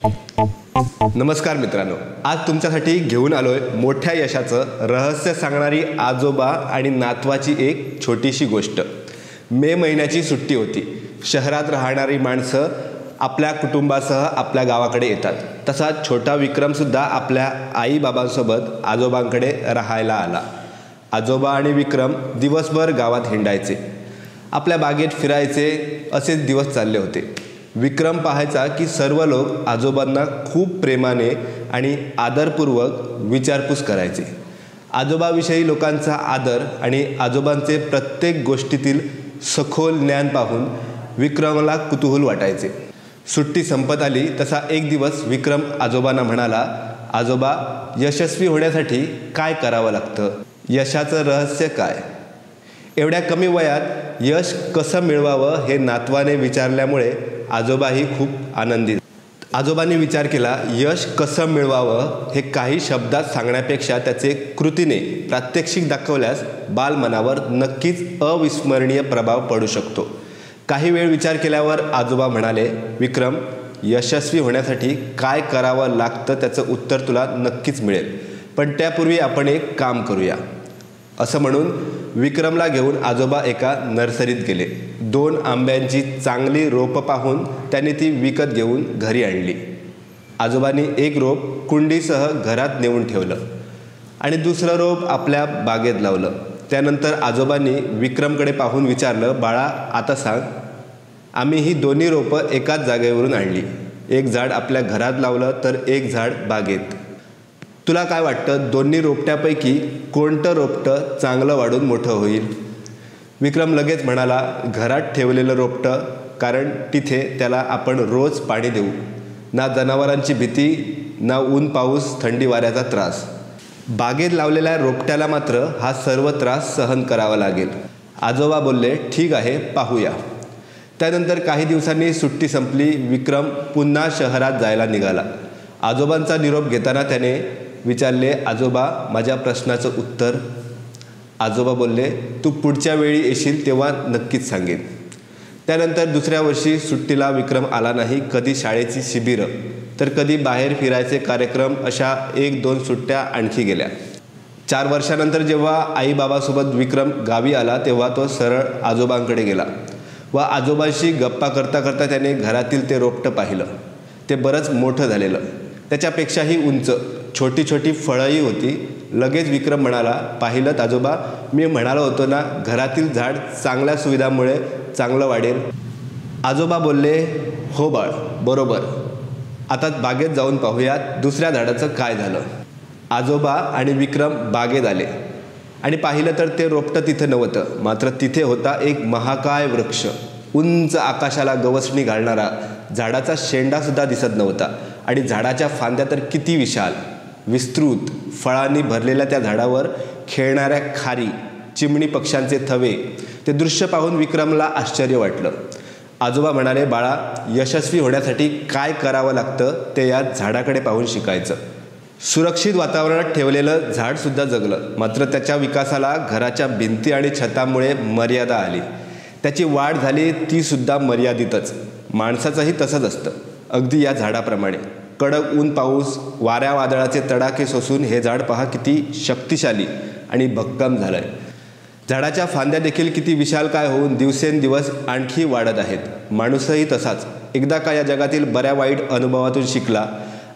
नमस्कार मित्रांनो, आज तुमच्यासाठी घेऊन आलोय मोठ्या यशाचं रहस्य सांगणारी आजोबा आणि नातवाची एक छोटीशी गोष्ट। मे महिन्याची सुट्टी होती। शहरात राहणारी माणसं आपल्या कुटुंबासह आपल्या गावाकडे येतात। तसा छोटा विक्रम सुद्धा आपल्या आई बाबांसोबत आजोबांकडे राहायला आला। आजोबा आणि विक्रम दिवसभर गावात हिंडायचे, आपल्या बागेत फिरायचे, असेच दिवस चालले होते। विक्रम पाहायचा की सर्व लोक आजोबांना खूप प्रेमाने आणि आदरपूर्वक विचारपूस करायचे। आजोबाविषयी लोकांचा आदर आणि आजोबांचे प्रत्येक गोष्टीतील सखोल ज्ञान पाहून विक्रमला कुतूहल वाटायचे। सुट्टी संपत आली तसा एक दिवस विक्रम आजोबांना म्हणाला, आजोबा, यशस्वी होण्यासाठी काय करावं लागतं? यशाचं रहस्य काय? एवढ्या कमी वयात यश कसं मिळवावं हे नातवाने विचारल्यामुळे आजोबाही खूप आनंदित। आजोबांनी विचार केला, यश कसं मिळवावं हे काही शब्दात सांगण्यापेक्षा त्याचे कृतीने प्रात्यक्षिक दाखवल्यास बालमनावर नक्कीच अविस्मरणीय प्रभाव पडू शकतो। काही वेळ विचार केल्यावर आजोबा म्हणाले, विक्रम, यशस्वी होण्यासाठी काय करावं लागतं त्याचं उत्तर तुला नक्कीच मिळेल, पण त्यापूर्वी आपण एक काम करूया। असं म्हणून विक्रमला घेऊन आजोबा एका नर्सरीत गेले। 2 आंब्यांची चांगली रोपं पाहून त्यांनी ती विकत घेऊन घरी आणली। आजोबांनी एक रोप कुंडीसह घरात नेऊन ठेवलं आणि दुसरं रोप आपल्या बागेत लावलं। त्यानंतर आजोबांनी विक्रमकडे पाहून विचारलं, बाळा, आता सांग, आम्ही ही दोन्ही रोपं एकाच जागेवरून आणली, एक झाड आपल्या घरात लावलं तर एक झाड बागेत। तुला काय वाटतं, दोन्ही रोपट्यापैकी कोणतं रोपटं चांगलं वाढून मोठं होईल? विक्रम लगेच म्हणाला, घरात ठेवलेलं रोपटं, कारण तिथे त्याला आपण रोज पाणी देऊ, ना जनावरांची भीती, ना ऊन पाऊस थंडी वाऱ्याचा त्रास। बागेत लावलेल्या रोपट्याला मात्र हा सर्व त्रास सहन करावा लागेल। आजोबा बोलले, ठीक आहे, पाहूया। त्यानंतर काही दिवसांनी सुट्टी संपली। विक्रम पुन्हा शहरात जायला निघाला। आजोबांचा निरोप घेताना त्याने विचारले, आजोबा, माझ्या प्रश्नाचं उत्तर? आजोबा बोलले, तू पुढच्या वेळी येशील तेव्हा नक्कीच सांगेन। त्यानंतर दुसऱ्या वर्षी सुट्टीला विक्रम आला नाही। कधी शाळेची शिबिरं तर कधी बाहेर फिरायचे कार्यक्रम, अशा 1-2 सुट्ट्या आणखी गेल्या। 4 वर्षानंतर जेव्हा आई बाबासोबत विक्रम गावी आला तेव्हा तो सरळ आजोबांकडे गेला व आजोबांशी गप्पा करता करता त्याने घरातील ते रोपटं पाहिलं। ते बरंच मोठं झालेलं, त्याच्यापेक्षाही उंच, छोटी छोटी फळंही होती। लगेच विक्रम म्हणाला, पाहिलं आजोबा, मी म्हणालो होतो ना, घरातील झाड चांगल्या सुविधांमुळे चांगलं वाढेल। आजोबा बोलले, हो बाळ, बरोबर। आता बागेत जाऊन पाहूयात दुसऱ्या झाडाचं काय झालं। आजोबा आणि विक्रम बागेत आले आणि पाहिलं तर ते रोपटं तिथे नव्हतं, मात्र तिथे होता एक महाकाय वृक्ष। उंच आकाशाला गवसणी घालणारा, झाडाचा शेंडासुद्धा दिसत नव्हता आणि झाडाच्या फांद्या तर किती विशाल, विस्तृत। फळांनी भरलेल्या त्या झाडावर खेळणाऱ्या खारी, चिमणी पक्ष्यांचे थवे, ते दृश्य पाहून विक्रमला आश्चर्य वाटलं। आजोबा म्हणाले, बाळा, यशस्वी होण्यासाठी काय करावं लागतं ते या झाडाकडे पाहून शिकायचं। सुरक्षित वातावरणात ठेवलेलं झाडसुद्धा जगलं, मात्र त्याच्या विकासाला घराच्या भिंती आणि छतामुळे मर्यादा आली। त्याची वाढ झाली तीसुद्धा मर्यादितच। माणसाचंही तसंच असतं, अगदी या झाडाप्रमाणे। कडक ऊन पाऊस, वाऱ्या वादळाचे तडाखे सोसून हे झाड पहा किती शक्तिशाली आणि भक्कम झालंय। झाडाच्या फांद्या देखील किती विशालकाय होऊन दिवसेंदिवस आणखी वाढत आहेत। माणूसही तसाच, एकदा का या जगातील बऱ्या वाईट अनुभवातून शिकला,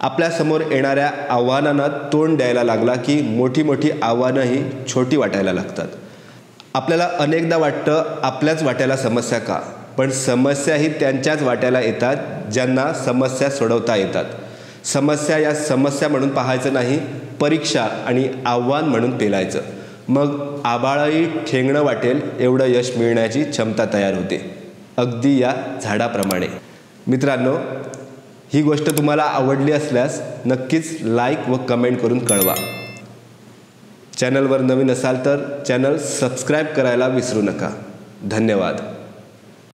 आपल्यासमोर येणाऱ्या आव्हानांना तोंड द्यायला लागला की मोठी मोठी आव्हानंही छोटी वाटायला लागतात। आपल्याला अनेकदा वाटतं, आपल्याच वाट्याला समस्या का? पण समस्याही त्यांच्याच वाट्याला येतात ज्यांना समस्या सोडवता येतात। समस्या या समस्या म्हणून पाहायचं नाही, परीक्षा आणि आव्हान म्हणून पेलायचं। मग आभाळही ठेंगणं वाटेल एवढं यश मिळण्याची क्षमता तयार होते, अगदी या झाडाप्रमाणे। मित्रांनो, ही गोष्ट तुम्हाला आवडली असल्यास नक्कीच लाईक व कमेंट करून कळवा। चॅनलवर नवीन असाल तर चॅनल सबस्क्राईब करायला विसरू नका। धन्यवाद।